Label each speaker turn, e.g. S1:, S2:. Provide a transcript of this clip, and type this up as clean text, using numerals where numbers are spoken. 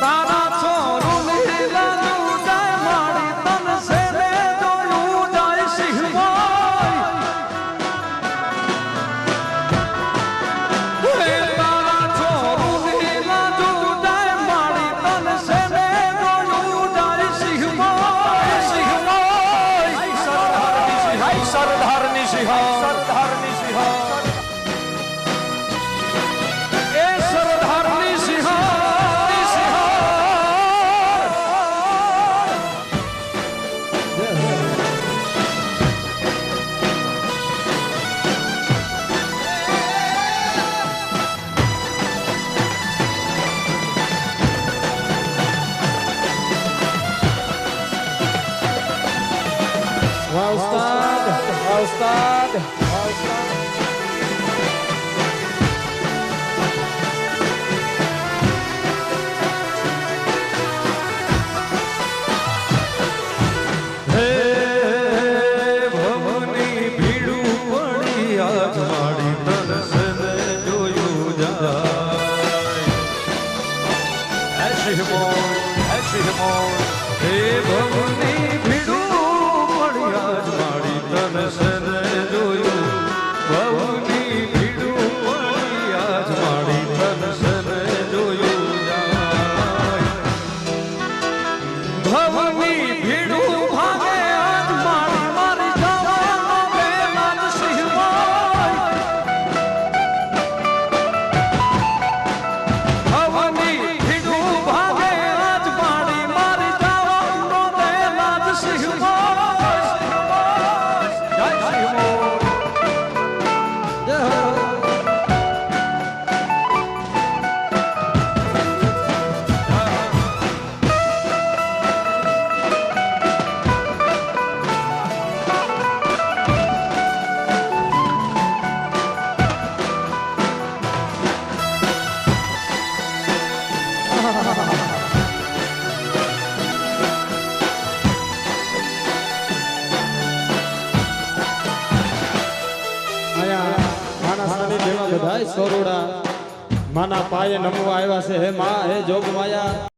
S1: તારા છોરું લીલા જાય મારી તન સેને જોયું જાય સિંહમાં તારા છોરું લીલા જાય મારી તન સેને જોયું જાય સિંહમાં સરદારની Sinha સરદારની Sinha
S2: Ustad, Ustad, Ustad.
S1: Hey, ભવની ભીડું પડી આજ મારી તનસને જોયું જાય હે ભવની ભીડું પડી આજ મારી તનસને જોયું ભવની ભીડું પડી આજ મારી તનસને જોયું જાય ભવની ભીડું ભાગે આજ મારી મારી જવાનો બેલાદ સિંહમાં ભવની ભીડું ભાગે આજ મારી મારી જવાનો બેલાદ સિંહમાં જય સિંહમાં જય હો
S2: બધાય સોરુડા માના પાયે નમવા આવ્યા છે હે માં હે જોગ માયા